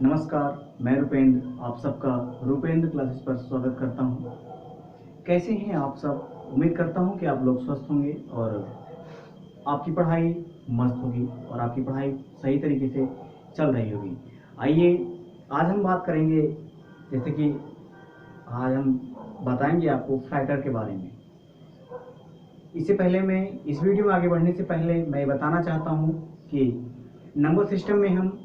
नमस्कार, मैं रुपेंद्र आप सबका रुपेंद्र क्लासेस पर स्वागत करता हूं। कैसे हैं आप सब? उम्मीद करता हूं कि आप लोग स्वस्थ होंगे और आपकी पढ़ाई मस्त होगी और आपकी पढ़ाई सही तरीके से चल रही होगी। आइए आज हम बात करेंगे, जैसे कि आज हम बताएंगे आपको फैक्टर के बारे में। इससे पहले मैं इस वीडियो में आगे बढ़ने से पहले मैं बताना चाहता हूं कि नंबर सिस्टम में हम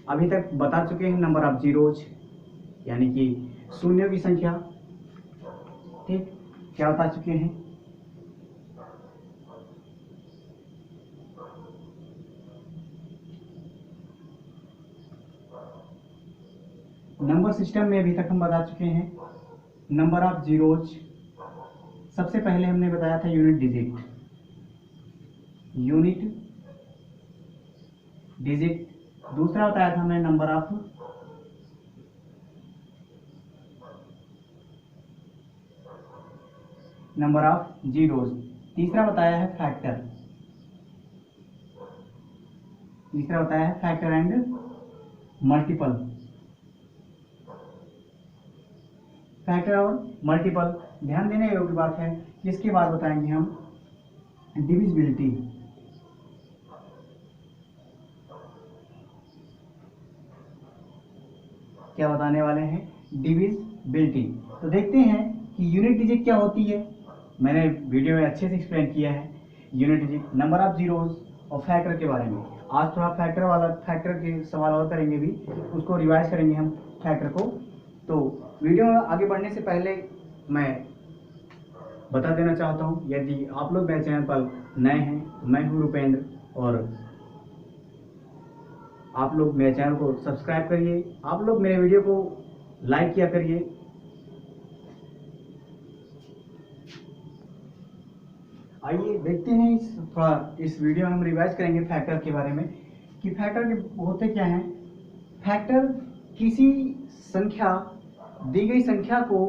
अभी तक बता चुके हैं नंबर ऑफ जीरोज, यानी कि शून्यों की संख्या। ठीक, क्या बता चुके हैं? नंबर सिस्टम में अभी तक हम बता चुके हैं नंबर ऑफ जीरोज। सबसे पहले हमने बताया था यूनिट डिजिट। दूसरा बताया था हमने नंबर ऑफ जीरोज। तीसरा बताया है फैक्टर एंड मल्टीपल। फैक्टर और मल्टीपल ध्यान देने योग्य बात है। इसके बाद बताएंगे हम डिविजिबिलिटी। क्या बताने वाले हैं? डिविजिबिलिटी। तो देखते हैं कि यूनिट डिजिट क्या होती है। मैंने वीडियो में अच्छे से एक्सप्लेन किया है unit digit, number of zeros और फैक्टर के बारे में। आज थोड़ा फैक्टर के सवाल और करेंगे भी, उसको रिवाइज करेंगे हम फैक्टर को। तो वीडियो में आगे बढ़ने से पहले मैं बता देना चाहता हूँ, यदि आप लोग मेरे चैनल पर नए हैं तो मैं हूँ रुपेंद्र, और आप लोग मेरे चैनल को सब्सक्राइब करिए, आप लोग मेरे वीडियो को लाइक किया करिए। आइए देखते हैं इस वीडियो में हम रिवाइज करेंगे फैक्टर के बारे में कि फैक्टर के होते क्या हैं। फैक्टर किसी संख्या, दी गई संख्या को,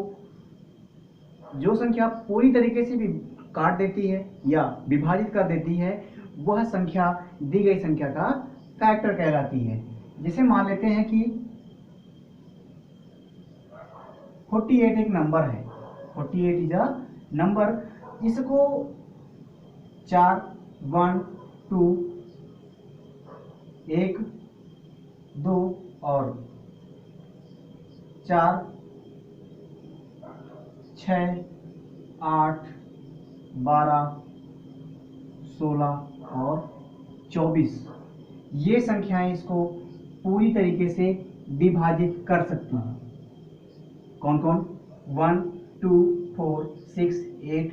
जो संख्या पूरी तरीके से भी काट देती है या विभाजित कर देती है, वह संख्या दी गई संख्या का फैक्टर कहलाती है। जैसे मान लेते हैं कि 48 एक नंबर है। 48 इज अ नंबर। इसको 4, 1, 2, 1, 2 और 4, 6, 8, 12, 16 और 24, ये संख्याएं इसको पूरी तरीके से विभाजित कर सकती हैं। कौन कौन? 1, 2, 4, 6, 8,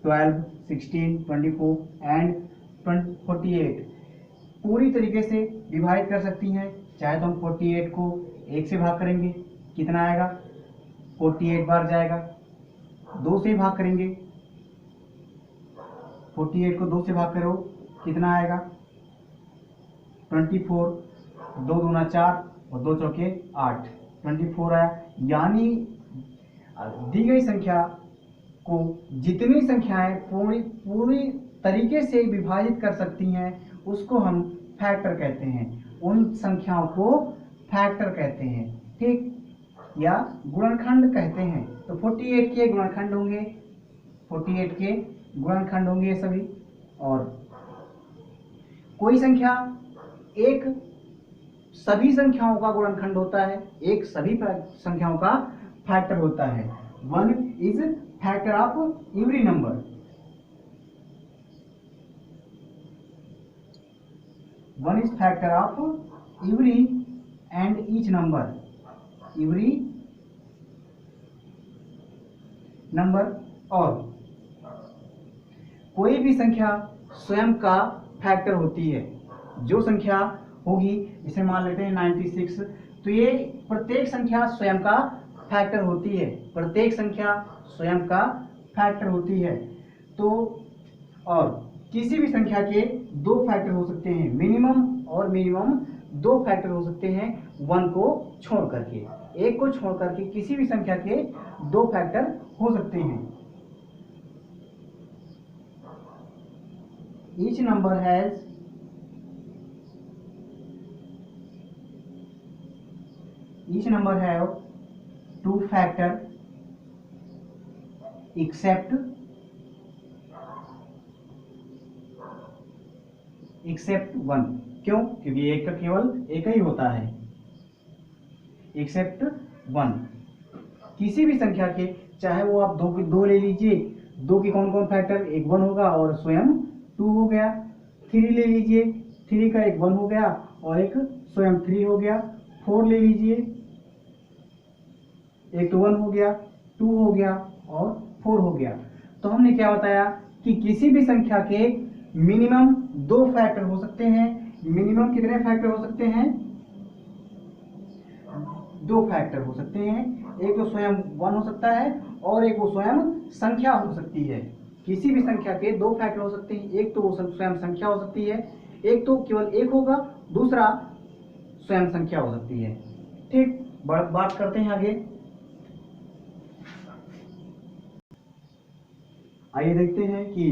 12, 16, 24 एंड 48 पूरी तरीके से विभाजित कर सकती हैं। चाहे तो हम 48 को 1 से भाग करेंगे, कितना आएगा? 48 बार जाएगा। 2 से भाग करेंगे, 48 को 2 से भाग करो, कितना आएगा? 24। 2 दूना 4 और 2 चौके 8, 24 आया। यानी दी गई संख्या को जितनी संख्याएं पूरी तरीके से विभाजित कर सकती हैं, उसको हम फैक्टर कहते हैं। उन संख्याओं को फैक्टर कहते हैं, ठीक, या गुणनखंड कहते हैं। तो 48 के गुणनखंड होंगे, 48 के गुणनखंड होंगे ये सभी। और कोई संख्या एक सभी संख्याओं का गुणनखंड होता है, एक सभी संख्याओं का फैक्टर होता है। 1 is factor of every number. 1 is factor of every and each number. Every number. और कोई भी संख्या स्वयं का फैक्टर होती है। जो संख्या होगी, इसे मान लेते हैं 96, तो ये प्रत्येक संख्या स्वयं का फैक्टर होती है। प्रत्येक संख्या स्वयं का फैक्टर होती है। तो और किसी भी संख्या के 2 फैक्टर हो सकते हैं, मिनिमम 2 फैक्टर हो सकते हैं, 1 को छोड़ करके। 1 को छोड़ करके किसी भी संख्या के 2 फैक्टर हो सकते हैं। Each number has each number have two factor except one. क्यों? क्योंकि एक का केवल एक ही होता है, एक्सेप्ट वन। किसी भी संख्या के, चाहे वो आप दो ले लीजिए, दो के कौन कौन फैक्टर, एक वन होगा और स्वयं टू हो गया। थ्री ले लीजिए, थ्री का एक वन हो गया और एक स्वयं थ्री हो गया। फोर ले लीजिए, एक तो वन हो गया, टू हो गया और फोर हो गया। तो हमने क्या बताया कि किसी भी संख्या के मिनिमम दो फैक्टर हो सकते हैं। मिनिमम कितने फैक्टर हो सकते हैं? दो फैक्टर हो सकते हैं। एक तो स्वयं वन हो सकता है और एक वो स्वयं संख्या हो सकती है। किसी भी संख्या के दो फैक्टर हो सकते हैं, एक तो वो स्वयं संख्या हो सकती है, एक तो केवल एक होगा, दूसरा स्वयं संख्या हो सकती है। ठीक, बात करते हैं आगे। आइए देखते हैं कि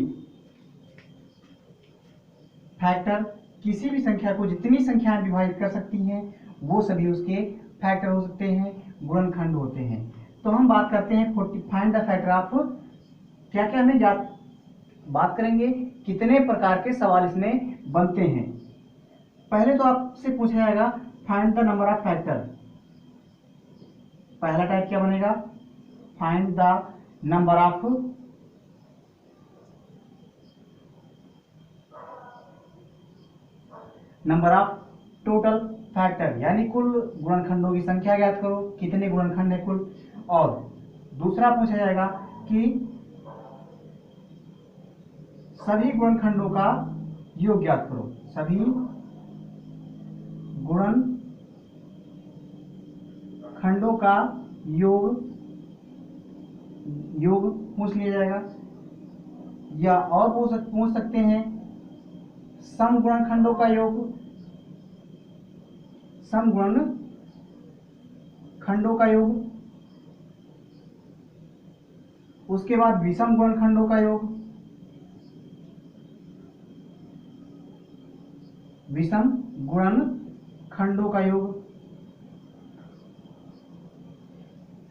फैक्टर किसी भी संख्या को जितनी संख्याएं विभाजित कर सकती हैं वो सभी उसके फैक्टर हो सकते हैं, गुणनखंड होते हैं। तो हम बात करते हैं फाइंड द फैक्टर ऑफ, क्या क्या हमें बात करेंगे कितने प्रकार के सवाल इसमें बनते हैं। पहले तो आपसे पूछा जाएगा find the number of factor. पहला टाइप क्या बनेगा? Find the number of total factor, यानी कुल गुणनखंडों की संख्या ज्ञात करो, कितने गुणनखंड है कुल। और दूसरा पूछा जाएगा कि सभी गुणनखंडों का योग ज्ञात करो। सभी गुणनखंडों का योग पूछ लिया जाएगा। या और पूछ सकते हैं सम गुणनखंडों का योग, सम गुणनखंडों का योग। उसके बाद विषम गुणनखंडों का योग, विषम गुणनखंडों का योग।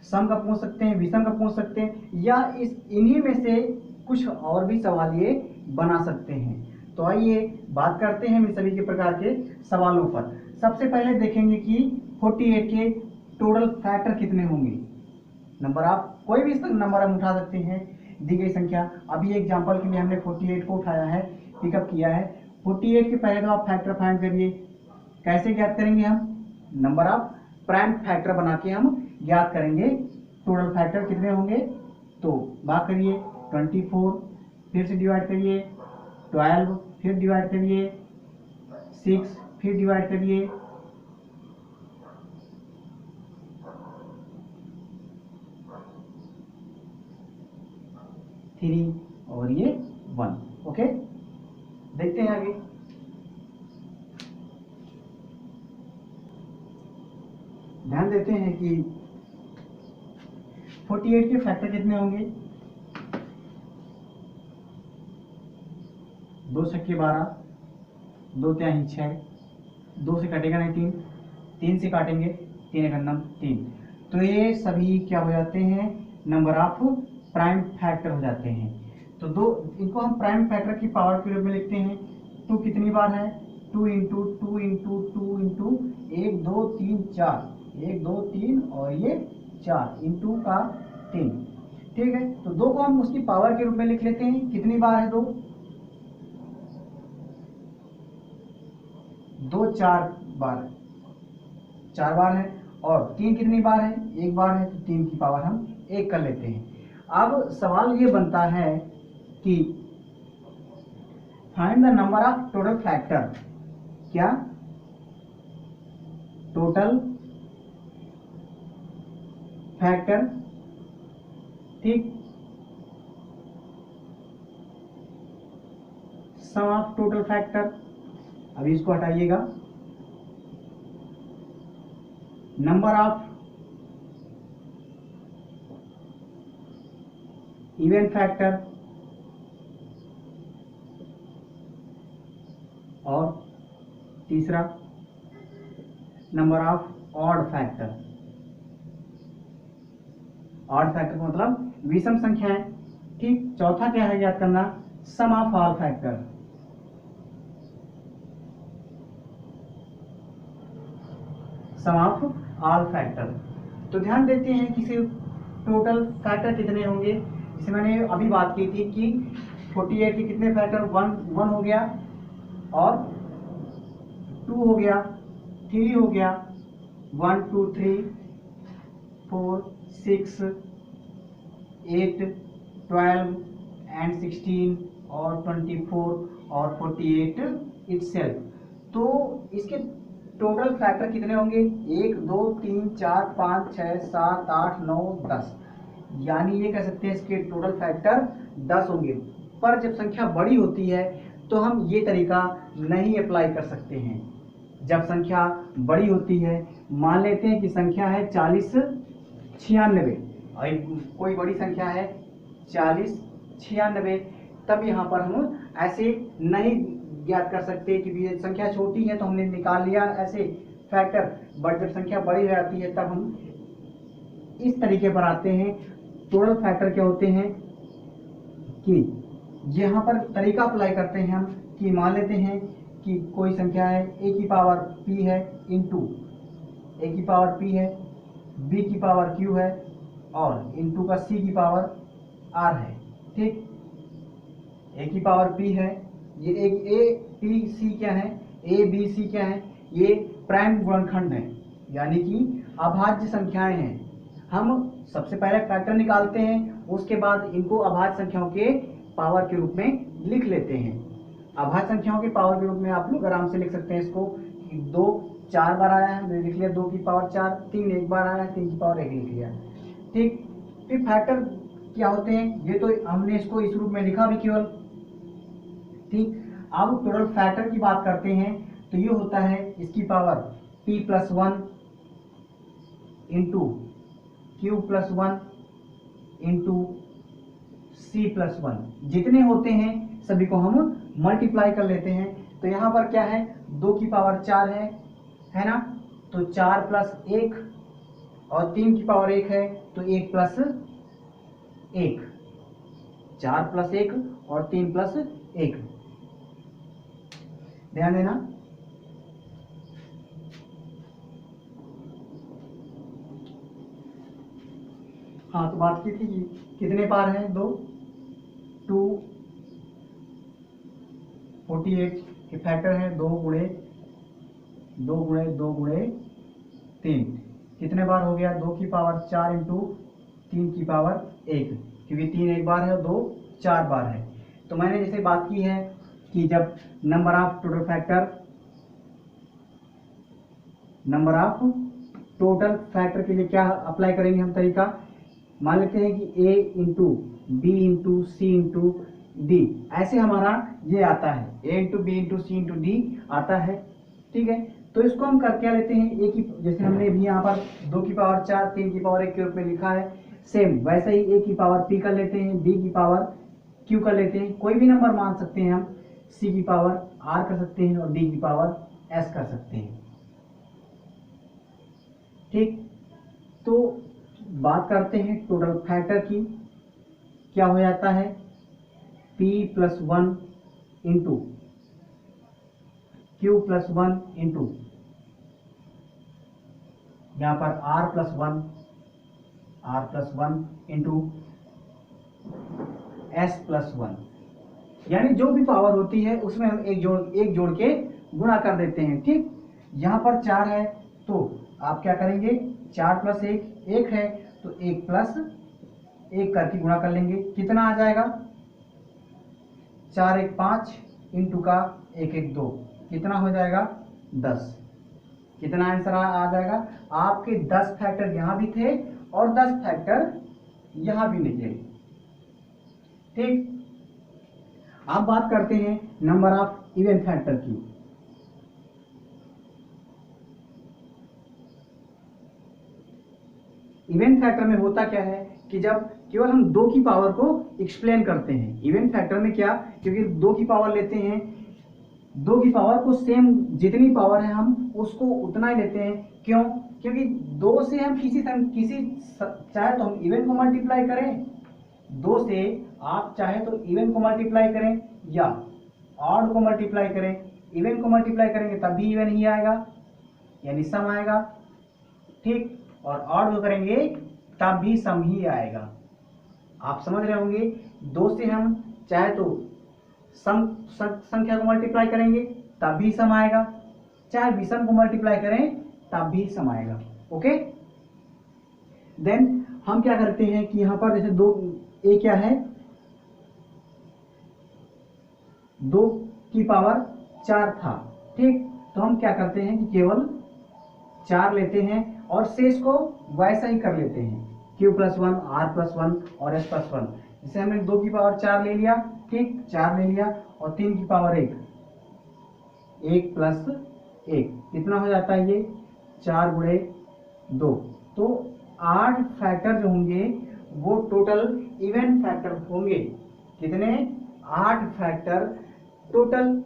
सम का पूछ सकते हैं, विषम का पूछ सकते हैं, या इन्हीं में से कुछ और भी सवाल ये बना सकते हैं। तो आइए बात करते हैं इन सभी के प्रकार के सवालों पर। सबसे पहले देखेंगे कि 48 के टोटल फैक्टर कितने होंगे। नंबर आप कोई भी नंबर हम उठा सकते हैं, दी गई संख्या। अभी एग्जांपल के लिए हमने 48 को उठाया है, पिकअप किया है। 48 के पहले तो आप फैक्टर फाइंड करिए। कैसे ज्ञात करेंगे? हम नंबर ऑफ प्राइम फैक्टर बना के हम ज्ञात करेंगे टोटल फैक्टर कितने होंगे। तो बात करिए 24, फिर से डिवाइड करिए 12, फिर डिवाइड करिए 6, फिर डिवाइड करिए 3 और ये 1। ओके, देखते हैं आगे। ध्यान देते हैं कि 48 के फैक्टर कितने होंगे। 2 छक्के 12, 2 तिहाई 6, 2 से कटेगा नहीं 3, 3 से काटेंगे 3 एकम 3। तो ये सभी क्या हो जाते हैं? नंबर ऑफ प्राइम फैक्टर हो जाते हैं। तो इनको हम प्राइम फैक्टर की पावर के रूप में लिखते हैं। 2 कितनी बार है? 2 इंटू 2 इंटू 2 इंटू 1 2 3 4, 1 2 3 और ये 4 इंटू का 3। ठीक है, तो 2 को हम उसकी पावर के रूप में लिख लेते हैं। कितनी बार है 2? 2 4 बार, 4 बार है। और 3 कितनी बार है? 1 बार है, तो 3 की पावर हम 1 कर लेते हैं। अब सवाल ये बनता है कि find the number of total factor. क्या? Total factor. ठीक, सम ऑफ टोटल फैक्टर। अभी इसको हटाइएगा। नंबर ऑफ इवन फैक्टर और तीसरा number of odd factor. Odd factor का मतलब विषम संख्याएं। ठीक, चौथा क्या है याद करना, sum of all factor. Sum of all factor. तो ध्यान देते हैं कि टोटल फैक्टर कितने होंगे। जैसे मैंने अभी बात की थी कि 48 के कितने फैक्टर, 1 हो गया और 2 हो गया, 3 हो गया, 1 2 3 4 6 8 12 एंड 16 और 24 और 48 इटसेल्फ। तो इसके टोटल फैक्टर कितने होंगे, 1 2 3 4 5 6 7 8 9 10, यानी ये कह सकते हैं इसके टोटल फैक्टर 10 होंगे। पर जब संख्या बड़ी होती है तो हम ये तरीका नहीं अप्लाई कर सकते हैं। जब संख्या बड़ी होती है, मान लेते हैं कि संख्या है 40 96 और कोई बड़ी संख्या है 40 96, तब यहाँ पर हम ऐसे नहीं ज्ञात कर सकते कि संख्या छोटी है तो हमने निकाल लिया ऐसे फैक्टर, बट जब संख्या बड़ी हो जाती है तब हम इस तरीके पर आते हैं। टोटल फैक्टर क्या होते हैं कि यहाँ पर तरीका अप्लाई करते हैं हम कि मान लेते हैं कि कोई संख्या है a की पावर p है इंटू a की पावर p है, b की पावर q है और इंटू का c की पावर r है। ठीक, a की पावर p है, ये एक a p c क्या है, a b c क्या है, ये प्राइम गुणनखंड है, यानी कि अभाज्य संख्याएं हैं। हम सबसे पहले फैक्टर निकालते हैं, उसके बाद इनको अभाज्य संख्याओं के पावर के रूप में लिख लेते हैं। अभाज्य संख्याओं के पावर के रूप में आप लोग आराम से लिख सकते हैं इसको, 2 4 बार आया है लिख लिया 2 की पावर 4, 3 एक बार आया है 3 की पावर 1 लिख लिया। ठीक, फिर फैक्टर क्या होते हैं, ये तो हमने इसको इस रूप में लिखा भी केवल। ठीक, अब टोटल फैक्टर की बात करते हैं तो ये होता है इसकी power p plus 1 into q plus 1 into c plus 1, जितने होते हैं सभी को हम मल्टीप्लाई कर लेते हैं। तो यहाँ पर क्या है, 2 की पावर 4 है ना, तो 4 प्लस 1 और 3 की पावर 1 है तो 1 प्लस 1, 4 प्लस 1 और 3 प्लस 1, ध्यान देना। हाँ, तो बात की थी कितने पार हैं, 2 48 के फैक्टर है 2 गुणे 2 गुणे 2 गुणे 3, कितने बार हो गया, 2 की पावर 4 इंटू 3 की पावर 1, क्योंकि 3 एक बार है और 2 4 बार है। तो मैंने जैसे बात की है कि जब number of total factor, number of total factor के लिए क्या अप्लाई करेंगे हम तरीका, मान लेते हैं कि a into B into C into D, ऐसे हमारा ये आता है, a into B into C into D आता है। ठीक है, तो इसको हम कर क्या लेते हैं, a की, जैसे हमने भी यहाँ पर 2 की पावर 4 3 की पावर 1 के रूप में लिखा है, सेम वैसे ही a की पावर p कर लेते हैं, b की पावर q कर लेते हैं, कोई भी नंबर मान सकते हैं हम, c की पावर r कर सकते हैं और d की पावर s कर सकते हैं। ठीक, तो बात करते हैं टोटल फैक्टर की, क्या हो जाता है, p plus 1 into q plus 1 into यहाँ पर r plus 1 into s plus 1, यानी जो भी पावर होती है उसमें हम एक जोड़ के गुणा कर देते हैं। ठीक, यहाँ पर 4 है तो आप क्या करेंगे, 4 प्लस 1 है तो 1 प्लस 1 करके गुणा कर लेंगे, कितना आ जाएगा, 4 1 5 इंटू का 1 1 2, कितना हो जाएगा 10। कितना आंसर आ जाएगा, आपके 10 फैक्टर यहाँ भी थे और 10 फैक्टर यहाँ भी निकले। ठीक, अब बात करते हैं नंबर ऑफ इवन फैक्टर की। इवेंट फैक्टर में होता क्या है कि जब केवल हम 2 की पावर को एक्सप्लेन करते हैं, इवेंट फैक्टर में क्या, क्योंकि 2 की पावर लेते हैं, 2 की पावर को सेम जितनी पावर है हम उसको उतना ही लेते हैं। क्यों? क्योंकि 2 से हम चाहे तो हम इवन को मल्टीप्लाई करें, 2 से आप चाहे तो इवन को मल्टीप्लाई करें या ऑड को मल्टीप्लाई करें। इवन को मल्टीप्लाई करेंगे तब भी इवन ही आएगा, यानी सम आएगा, ठीक। और ऑड को करेंगे तब भी सम ही आएगा। आप समझ रहे होंगे, 2 से हम चाहे तो संख्या को मल्टीप्लाई करेंगे तब भी सम आएगा, चाहे विषम को मल्टीप्लाई करें तब भी सम आएगा। ओके, देन हम क्या करते हैं कि यहां पर जैसे 2 ए क्या है, 2 की पावर 4 था, ठीक। तो हम क्या करते हैं कि केवल 4 लेते हैं और शेष को वैसा ही कर लेते हैं, q+1 r+1 और s+1। जैसे हमने 2 की पावर 4 ले लिया, ठीक, 4 ले लिया और 3 की पावर 1, 1 + 1 कितना हो जाता है, ये 4 × 2। तो 8 फैक्टर जो होंगे वो टोटल इवन फैक्टर होंगे। कितने? 8 फैक्टर टोटल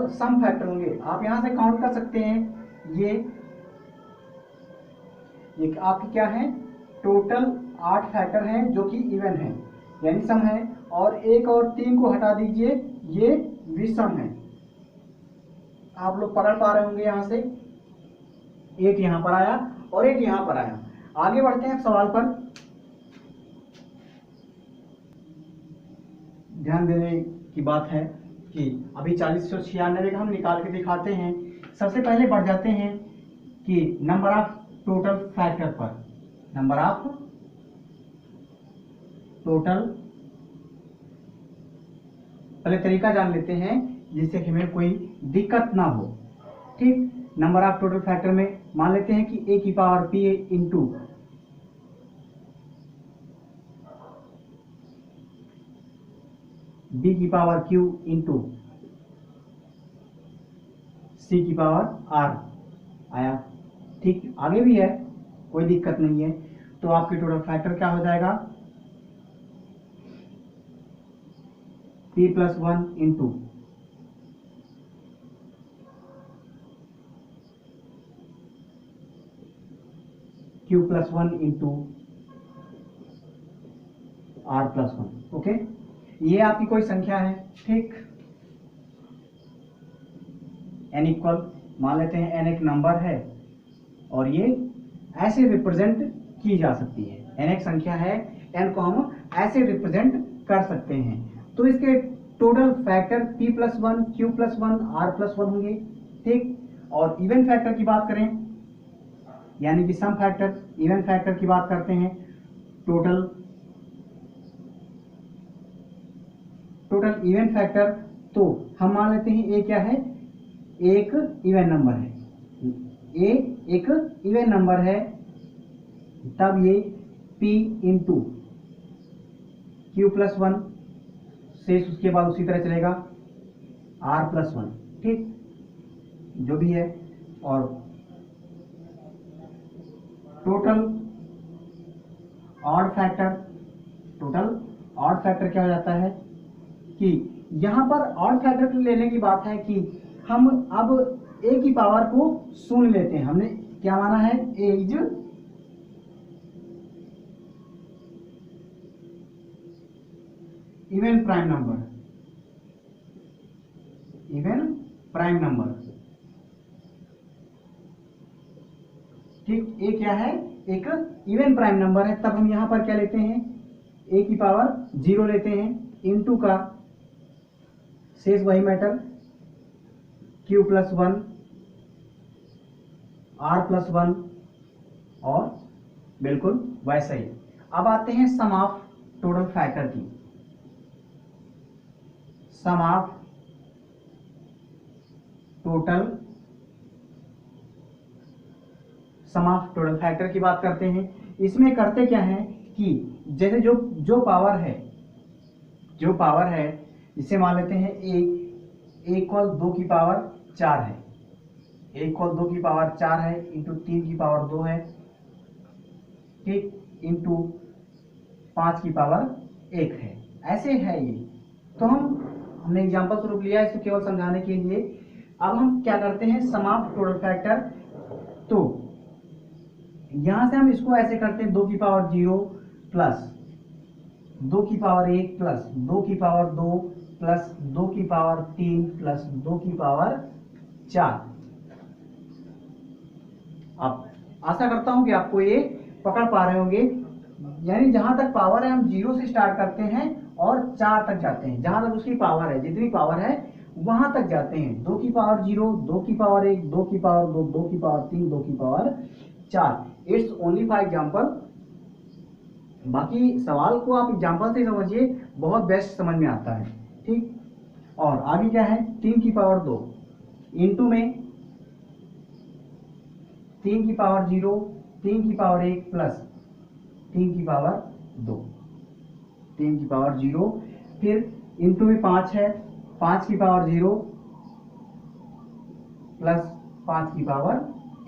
सम फैक्टर होंगे। आप यहां से काउंट कर सकते हैं, ये आपकी क्या है, टोटल 8 फैक्टर हैं जो कि इवन है यानी सम है, और 1 और 3 को हटा दीजिए, ये विषम है। आप लोग पढ़ पा रहे होंगे, यहां से 1 यहां पर आया और 1 यहां पर आया। आगे बढ़ते हैं सवाल पर। ध्यान देने की बात है कि अभी 4096 का हम निकाल के दिखाते हैं। सबसे पहले बढ़ जाते हैं कि नंबर ऑफ टोटल फैक्टर पर। नंबर ऑफ टोटल, पहले तरीका जान लेते हैं जिससे कि हमें कोई दिक्कत ना हो, ठीक। नंबर ऑफ टोटल फैक्टर में मान लेते हैं कि a की पावर p इंटू b की पावर q इंटू c की पावर r आया, ठीक। आगे भी है, कोई दिक्कत नहीं है। तो आपके टोटल फैक्टर क्या हो जाएगा, p+1 into q+1 into r+1। Okay, ये आपकी कोई संख्या है, ठीक। n इक्वल मान लेते हैं, n एक नंबर है और ये ऐसे रिप्रेजेंट की जा सकती है। n एक संख्या है, n को हम ऐसे रिप्रेजेंट कर सकते हैं। तो इसके total factor p+1 q+1 r+1 होंगे, ठीक। और इवन फैक्टर की बात करें, यानी कि सम फैक्टर, इवन फैक्टर की बात करते हैं, टोटल इवन फैक्टर, तो हम मान लेते हैं a क्या है, एक इवन नंबर है, a एक इवन नंबर है, तब ये p इंटू q+1 शेष उसके बाद उसी तरह चलेगा r+1, ठीक, जो भी है। और टोटल ऑड फैक्टर क्या हो जाता है कि यहां पर ऑड फैक्टर लेने की बात है कि हम अब a की पावर को शून्य लेते हैं। हमने क्या माना है, a is even prime number, ठीक। a क्या है, एक इवन प्राइम नंबर है, तब हम यहां पर क्या लेते हैं, a की पावर 0 लेते हैं, इनटू का शेष वही मैटर, q+1 r+1 और बिल्कुल वैसा ही। अब आते हैं सम ऑफ टोटल फैक्टर की। सम ऑफ टोटल फैक्टर की बात करते हैं। इसमें करते क्या है कि जैसे जो पावर है, इसे मान लेते हैं a इक्वल 2 की पावर 4 है, a इक्वल 2 की पावर 4 है, इंटू 3 की पावर 2 है, ठीक, इंटू 5 की पावर 1 है, ऐसे है ये। तो हमने एग्जाम्पल स्वरूप लिया, इसको केवल समझाने के लिए। अब हम क्या करते हैं, सम ऑफ टोटल फैक्टर। तो यहां से हम इसको ऐसे करते हैं 2 की पावर 0 प्लस 2 की पावर 1 प्लस 2 की पावर 2 प्लस 2 की पावर 3 प्लस 2 की पावर 4। अब आशा करता हूं कि आपको ये पकड़ पा रहे होंगे। यानी जहां तक पावर है हम 0 से स्टार्ट करते हैं और 4 तक जाते हैं। जहां तक उसकी पावर है, जितनी पावर है वहां तक जाते हैं। 2 की पावर 0, 2 की पावर 1, 2 की पावर 2, 2 की पावर 3, 2 की power 4। It's only for example. बाकी सवाल को आप एग्जाम्पल से समझिए, बहुत बेस्ट समझ में आता है। ठीक, और आगे क्या है, 3 की पावर 2 इंटू में 3 की पावर 0, 3 की पावर 1 प्लस 3 की पावर 2, 3 की पावर 0, फिर इंटू में 5 है, 5 की पावर 0 प्लस 5 की पावर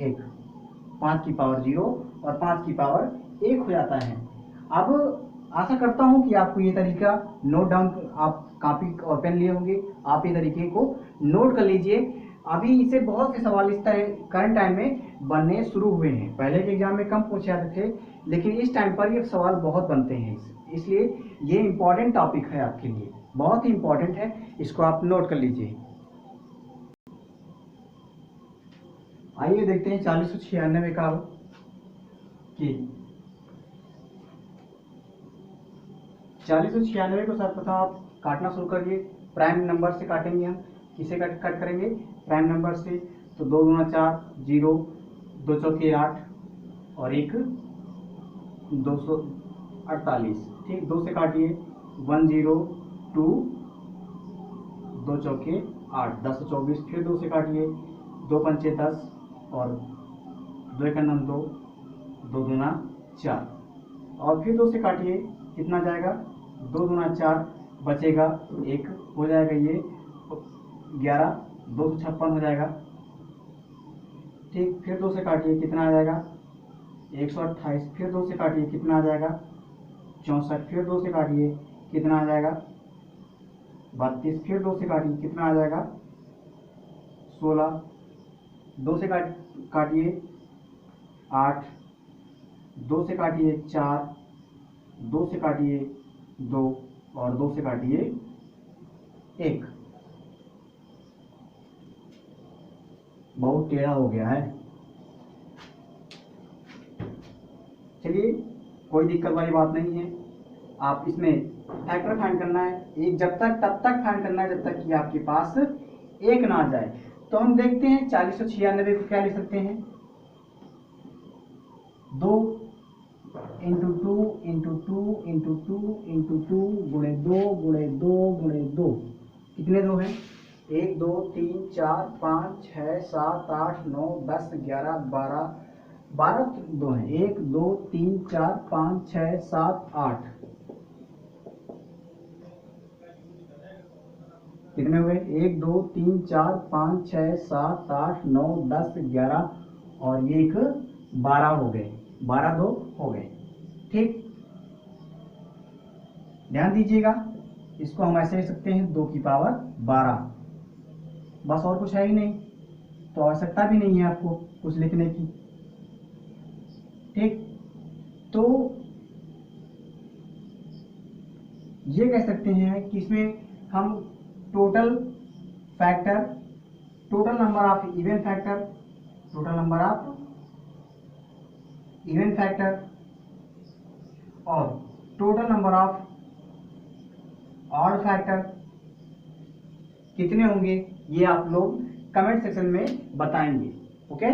1, 5 की पावर 0 और 5 की पावर 1 हो जाता है। अब आशा करता हूं कि आपको ये तरीका नोट डाउन, आप कॉपी और पेन लिए होंगे, आप ये तरीके को नोट कर लीजिए। अभी इससे बहुत से सवाल इस तरह करंट टाइम में बनने शुरू हुए हैं। पहले के एग्जाम में कम पूछे जाते थे, लेकिन इस टाइम पर ये सवाल बहुत बनते हैं। इसलिए ये इंपॉर्टेंट टॉपिक है आपके लिए, बहुत ही इंपॉर्टेंट है, इसको आप नोट कर लीजिए। आइए देखते हैं 4096 का कि 4096 को सर्वप्रथम आप काटना शुरू करिए। प्राइम नंबर से काटेंगे हम। किसे कट करेंगे, प्राइम नंबर से। तो 2 दूना 4, 0, 2 चौके 8 और 1 248। ठीक, 2 से काटिए 1 0 2, 2 चौके 8, 10 24। फिर 2 से काटिए 2 पंचे 10 और 2 एक 2, 2 दूना 4। और फिर 2 से काटिए, कितना जाएगा, 2 दूना 4 बचेगा 1 हो जाएगा, ये 11, 256 हो जाएगा। ठीक, फिर 2 से काटिए, कितना आ जाएगा, 128। फिर 2 से काटिए, कितना आ जाएगा, 64। फिर 2 से काटिए, कितना आ जाएगा, 32। फिर 2 से काटिए, कितना आ जाएगा, 16। 2 से काटिए 8, 2 से काटिए 4, 2 से काटिए 2 और 2 से काटिए 1। बहुत टेढ़ा हो गया है। चलिए, कोई दिक्कत वाली बात नहीं है। आप इसमें फैक्टर फाइंड करना है, एक जब तक तब तक फाइंड करना है जब तक कि आपके पास 1 ना आ जाए। तो हम देखते हैं 4096 को क्या लिख सकते हैं, 2 इंटू 2 इंटू 2 इंटू 2 इंटू 2 गुणे 2 गुणे 2 गुणे 2। कितने 2 हैं, 1 2 3 4 5 6 7 8 9 10 11 12, 12 2 हैं, 1 2 3 4 5 6 7 8। कितने हुए, 1 2 3 4 5 6 7 8 9 10 11 और ये एक 12 हो गए, 12 2 हो गए। ठीक, ध्यान दीजिएगा, इसको हम ऐसे लिख सकते हैं 2 की पावर 12। बस, और कुछ है ही नहीं, तो आवश्यकता भी नहीं है आपको कुछ लिखने की। ठीक, तो ये कह सकते हैं कि इसमें हम total factor, total number of even factor, total number of even factor और total number of odd factor कितने होंगे, ये आप लोग कमेंट सेक्शन में बताएंगे। ओके।